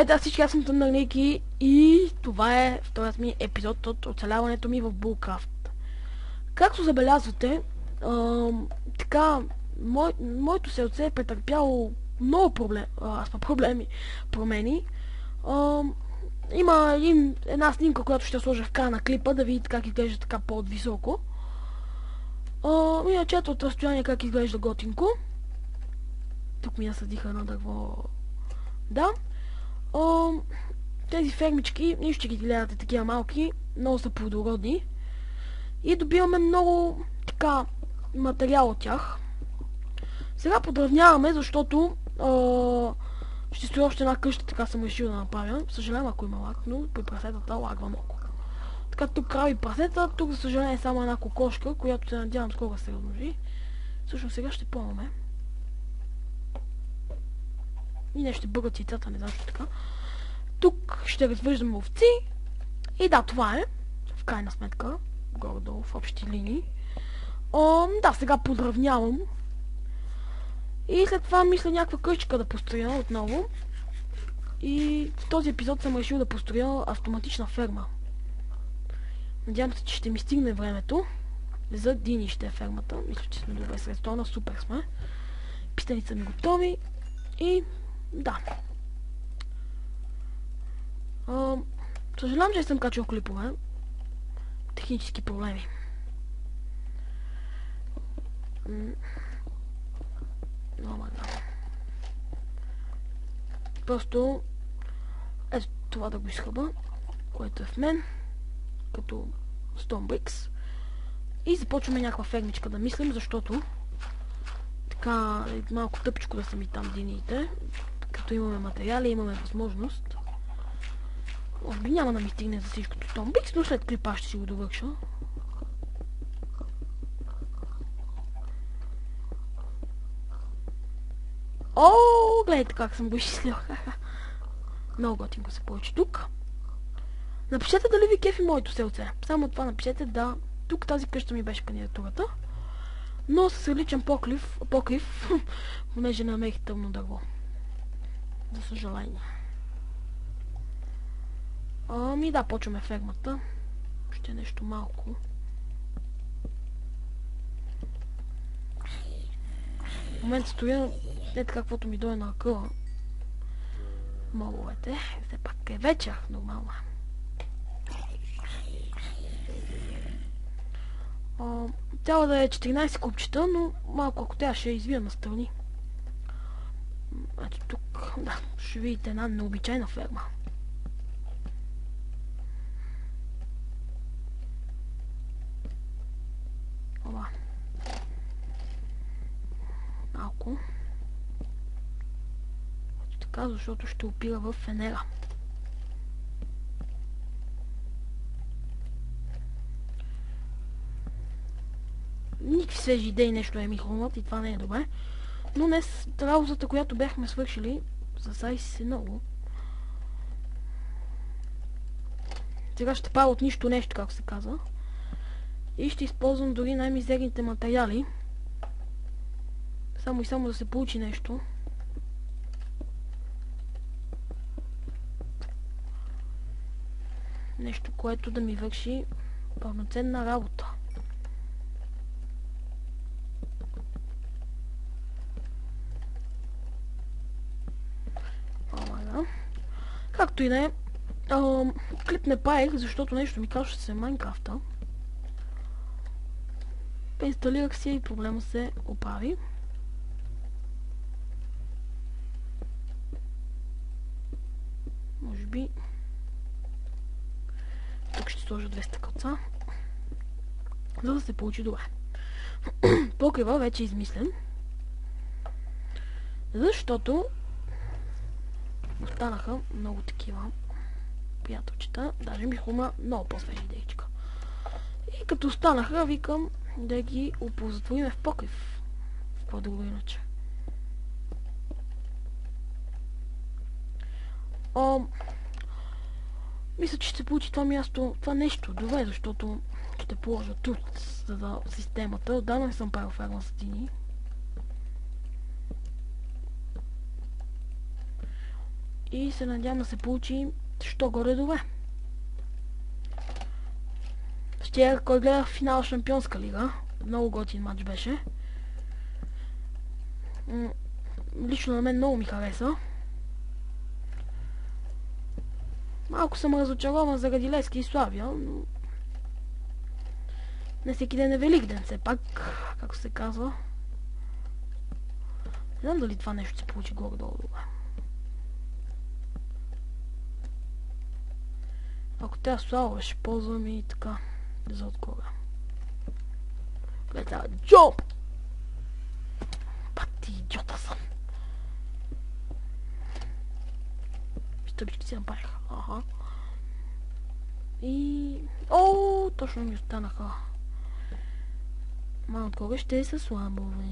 Здравейте всички, аз съм Тъмнър Ники и това е вторият ми епизод от оцеляването ми в Булкрафт. Както забелязвате, така, моето селце е претърпяло много промени. Има една снимка, която ще сложа в края на клипа, да видите как изглежда така по-високо. Иначе от разстояние как изглежда готинко. Тук ми насъдиха едно дърво. Да. Тези фермички, нищо ще ги гледате такива малки, много са плодородни и добиваме много така материал от тях. Сега подравняваме, защото ще стои още една къща, така съм решил да направя. Съжалявам ако има лак, но при прасетата лагва много. Така тук крави прасета, тук за съжаление е само една кокошка, която се надявам скоро да се размножи. Всъщност сега ще пълваме. И не ще бъгат яйцата, не знам защо така. Тук ще развъждаме овци. И да, това е. В крайна сметка. Горе-долу в общи линии. Да, сега подравнявам. И след това мисля някаква къщичка да построя отново. И в този епизод съм решил да построя автоматична ферма. Надявам се, че ще ми стигне времето. За дини ще е фермата. Мисля, че сме добре с ресторана. Супер сме. Пистани са ми готови. И да. Съжалявам, че съм качил клипове. Технически проблеми. Просто ето това да го изхъба, което е в мен, като Stone Bricks. И започваме някаква фермичка да мислим, защото така малко тъпичко да са ми там диниите. Като имаме материали, имаме възможност. Може би няма да ми стигне за всичкото Stone Bricks, но след клипа ще си го довърша. Гледайте как съм го изчислил. Много готинко се получи тук. Напишете дали ви кефи моето селце. Само това напишете, да. Тук тази къща ми беше кандидатурата. Но с различен покрив, понеже намерих тъмно дърво. За съжаление. Да, почваме фермата. Ще е нещо малко. В момента стоя не така, каквото ми дойде на акъла. Моловете. Все пак е вечер, нормално. Трябва да е 14 купчета, но малко ако тя ще извия настрани. Ето тук, да, ще видите една необичайна ферма. Малко. Ето така, защото ще опира в фенера. Никакви свежи идеи нещо е ми хрумват и това не е добре. Но днес работата, която бяхме свършили, засади се много. Сега ще правя от нищо нещо, както се казва. И ще използвам дори най-мизерните материали. Само и само да се получи нещо. Нещо, което да ми върши пълноценна работа. Както и да е, клип не правих, защото нещо ми казваше се Майнкрафта. Инсталирах си и проблема се оправи. Може би тук ще сложа 2 стъкълца, за да се получи добре. Покрива вече е измислен, защото останаха много такива приятелчета. Даже ми хрумна много по-свежи идеичка. И като останаха, викам да ги оползотвориме в покрив. Какво друго иначе. Мисля, че ще получи това място, това нещо добре, защото ще положа труд за системата. Отдавна не съм правил ферма с дини. И се надявам да се получи що горе добре. Вчера, кой гледах финал Шампионска лига. Много готин матч беше. Лично на мен много ми хареса. Малко съм разочарован заради Левски и Славия, но... Не всеки ден е Великден, все пак, както се казва. Не знам дали това нещо се получи горе-долу добре. Ако трябва Слава, ще ползвам и така, за отгоре. Гледай, джоп! Пати, идиота съм. Стъпички си направих. Аха. И... О, точно ми останаха. Ма отгоре ще са слабове.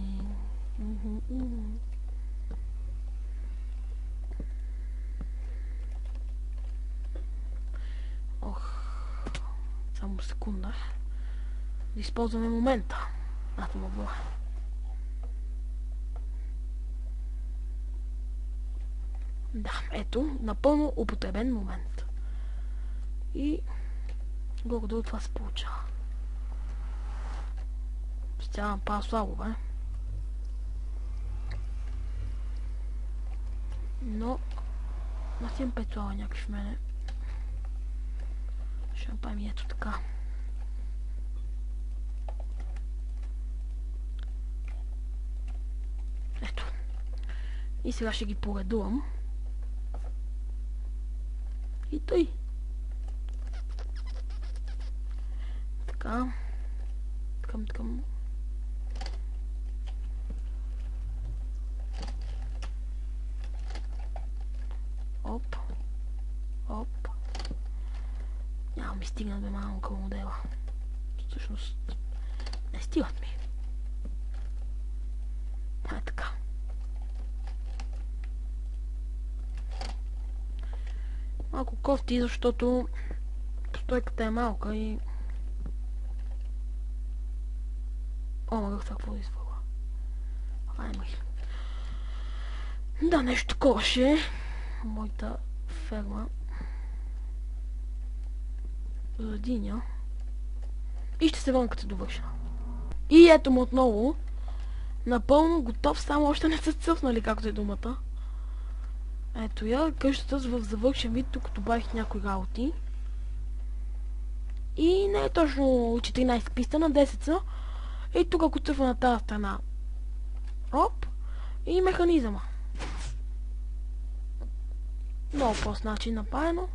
Ох. Само секунда. Да използваме момента. Атом отбора. Да, ето, напълно употребен момент. И горе-долу това се получава. Стявам по-слабо, бе. Но... Аз имам 5 слава някакви в мене. Ще направим и ето така. Ето. И сега ще ги поредувам. И тъй. Така. Към. Оп. Оп. Няма ми стигнат бе малко към модела. Всъщност не стигат ми. Така. Малко кофти, защото стойката е малка и... О, мъгъх това какво да извърва. Да, нещо такова ще е. Моята ферма. Задиня. И ще се върна като довършена. И ето му отново. Напълно готов, само още не са цъфнали, както е думата. Ето я, къщата в завършен вид, тук добавих някои работи. И не е точно 14 писта на 10 са. И тук ако цъфва на тази страна. Оп. И механизъма. Много прост начин направено.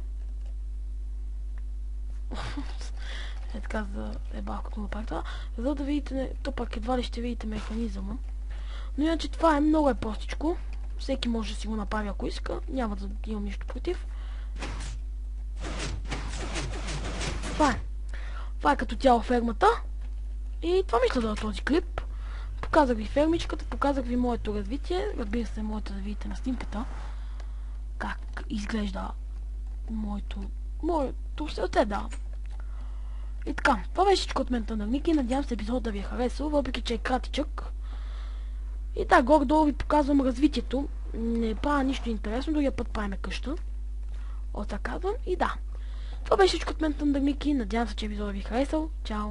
Е така за ебалкото направих това. За да видите, то пак едва ли ще видите механизъма. Но иначе това е много простичко. Всеки може да си го направи ако иска. Няма да имам нищо против. Това е. Това е като цяло фермата. И това мисля да е този клип. Показах ви фермичката, показах ви моето развитие. Разбира се, можете да видите на снимката как изглежда моето сърце, да. И така, това беше всичко от мен, Тъндърник, и надявам се епизод да ви е харесал, въпреки че е кратичък. И да, горе-долу ви показвам развитието. Не правя нищо интересно, другия път правим къща. От така казвам. И да, това беше всичко от мен, Тъндърник, и надявам се, че епизодът ви е харесал. Чао!